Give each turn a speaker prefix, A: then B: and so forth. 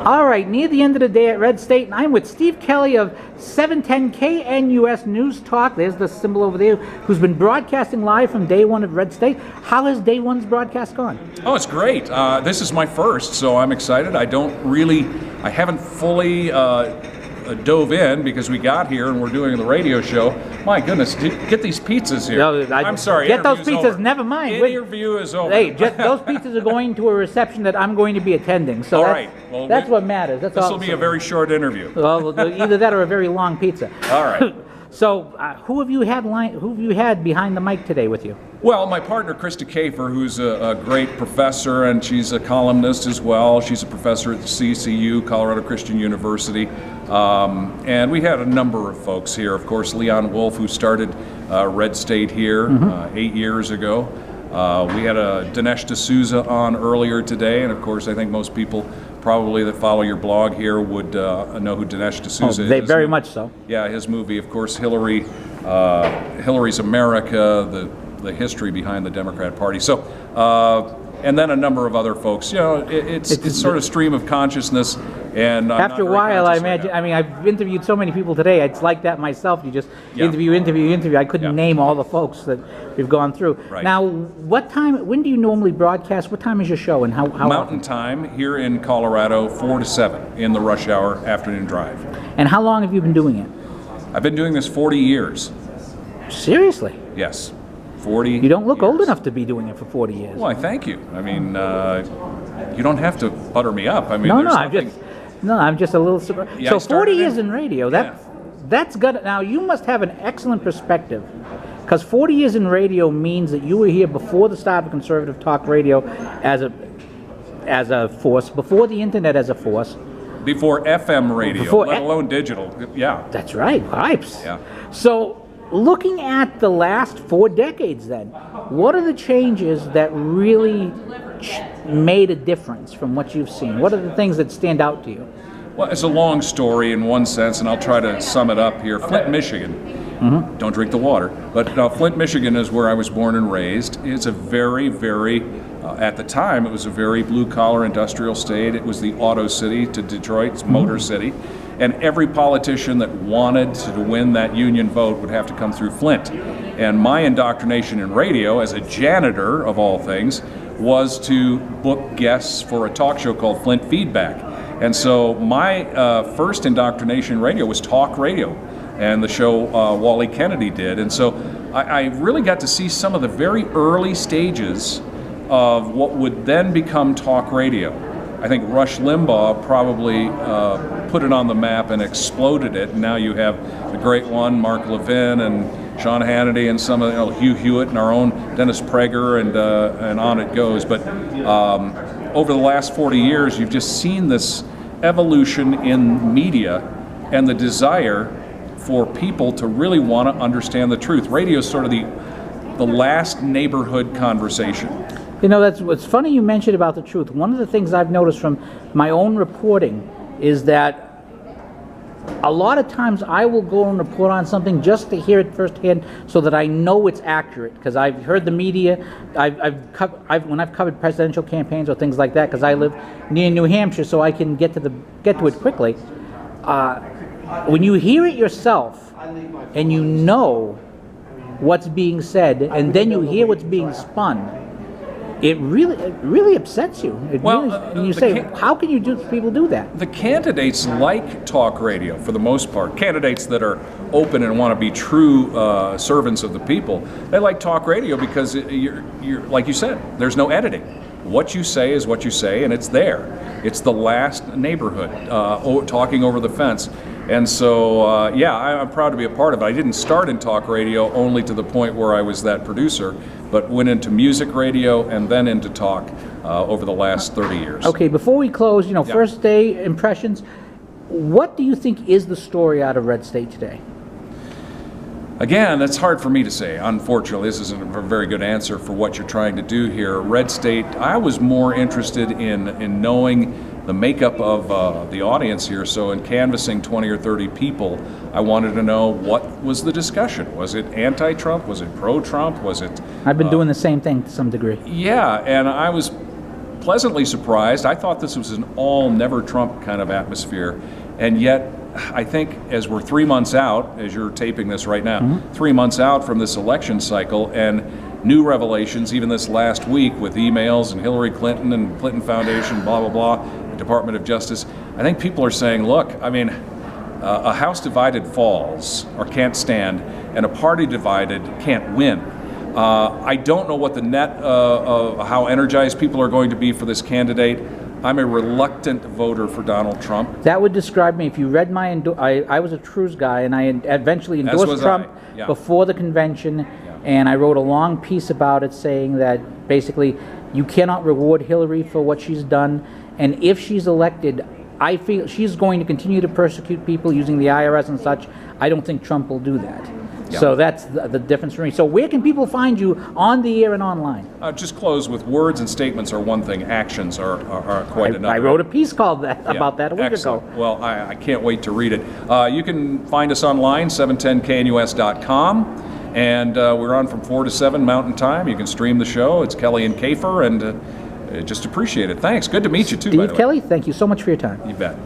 A: All right, near the end of the day at Redstate, and I'm with Steve Kelly of 710 KNUS News Talk. There's the symbol over there, who's been broadcasting live from day one of Redstate. How has day one's broadcast gone?
B: Oh, it's great. This is my first, so I'm excited. I haven't fully dove in because we got here and we're doing the radio show. My goodness, get these pizzas here.
A: No,
B: I'm sorry.
A: Get those pizzas.
B: Over.
A: Never mind.
B: Interview is over.
A: Hey, those pizzas are going to a reception that I'm going to be attending. So
B: all right. Well,
A: that's what matters. This
B: will be a very short interview.
A: Well, either that or a very long pizza.
B: All right.
A: So, who have you had behind the mic today with you?
B: Well, my partner, Krista Kafer, who's a great professor, and she's a columnist as well. She's a professor at the CCU, Colorado Christian University. And we had a number of folks here. Of course, Leon Wolf, who started Redstate here 8 years ago. We had Dinesh D'Souza on earlier today, and of course, I think most people probably that follow your blog here would know who Dinesh D'Souza is.
A: They very much so.
B: Yeah, his movie, of course, Hillary's America, the history behind the Democrat Party. So, and then a number of other folks. You know, it's sort of stream of consciousness. And
A: after a while, I imagine. I mean, I've interviewed so many people today. It's like that myself. You just interview. I couldn't name all the folks that we've gone through.
B: Right.
A: Now, what time? When do you normally broadcast? What time is your show, and how
B: Mountain
A: often?
B: time here in Colorado, 4 to 7 in the rush hour afternoon drive.
A: And how long have you been doing it?
B: I've been doing this 40 years.
A: Seriously?
B: Yes, 40.
A: You don't look
B: years.
A: Old enough to be doing it for 40 years.
B: Well, I thank you. I mean, you don't have to butter me up. I mean,
A: I'm just a little surprised.
B: Yeah,
A: so 40 years in radio,
B: yeah.
A: that's good. Now, you must have an excellent perspective, because 40 years in radio means that you were here before the start of conservative talk radio as a force, before the internet as a force.
B: Before FM radio, let alone digital. Yeah.
A: That's right, pipes.
B: Yeah.
A: So, looking at the last 4 decades then, what are the changes that really made a difference from what you've seen? What are the things that stand out to you?
B: Well, it's a long story in one sense, and I'll try to sum it up here. Flint, Michigan. Don't drink the water. But Flint, Michigan is where I was born and raised. It's a very, very, at the time, it was a very blue-collar industrial state. It was the auto city to Detroit's motor city. And every politician that wanted to win that union vote would have to come through Flint. And my indoctrination in radio, as a janitor of all things, was to book guests for a talk show called Flint Feedback. And so my first indoctrination in radio was talk radio, and the show Wally Kennedy did. And so I really got to see some of the very early stages of what would then become talk radio. I think Rush Limbaugh probably put it on the map and exploded it. And now you have the great one, Mark Levin and Sean Hannity, and some of Hugh Hewitt and our own Dennis Prager, and on it goes. But over the last 40 years, you've just seen this evolution in media and the desire for people to really want to understand the truth. Radio is sort of the last neighborhood conversation.
A: You know, that's what's funny you mentioned about the truth. One of the things I've noticed from my own reporting is that a lot of times I will go and report on something just to hear it firsthand so that I know it's accurate, because I've heard the media, when I've covered presidential campaigns or things like that, because I live near New Hampshire, so I can get to it quickly. When you hear it yourself and you know what's being said, and then you hear what's being spun, it really upsets you. And you say, how can people do that?
B: The candidates like talk radio for the most part. Candidates that are open and want to be true servants of the people, they like talk radio because you're like you said, there's no editing. What you say is what you say, and it's there. It's the last neighborhood talking over the fence. And so, I'm proud to be a part of it. I didn't start in talk radio only to the point where I was that producer, but went into music radio and then into talk over the last 30 years.
A: Okay, before we close, first day impressions, what do you think is the story out of Redstate today?
B: Again, that's hard for me to say. Unfortunately, this isn't a very good answer for what you're trying to do here. Redstate, I was more interested in knowing the makeup of the audience here. So in canvassing 20 or 30 people, I wanted to know what was the discussion. Was it anti-Trump? Was it pro-Trump? Was it...
A: I've been doing the same thing to some degree.
B: Yeah, and I was pleasantly surprised. I thought this was an all never Trump kind of atmosphere, and yet I think as we're 3 months out, as you're taping this right now, 3 months out from this election cycle, and new revelations even this last week with emails and Hillary Clinton and Clinton Foundation, blah, blah, blah, the Department of Justice, I think people are saying, look, I mean, a house divided falls or can't stand, and a party divided can't win. I don't know what the net of how energized people are going to be for this candidate. I'm a reluctant voter for Donald Trump.
A: That would describe me. If you read my, I was a Trues guy, and I eventually endorsed Trump before the convention, and I wrote a long piece about it saying that basically you cannot reward Hillary for what she's done, and if she's elected, I feel she's going to continue to persecute people using the IRS and such. I don't think Trump will do that. Yeah. So that's the difference for me. So where can people find you on the air and online?
B: Just close with words and statements are one thing. Actions are quite another.
A: I wrote a piece called that about that a week ago.
B: Well, I can't wait to read it. You can find us online, 710knus.com. And we're on from 4 to 7 Mountain Time. You can stream the show. It's Kelly and Kafer, and just appreciate it. Thanks. Good to meet you, too, by the way.
A: Steve Kelly, thank you so much for your time.
B: You bet.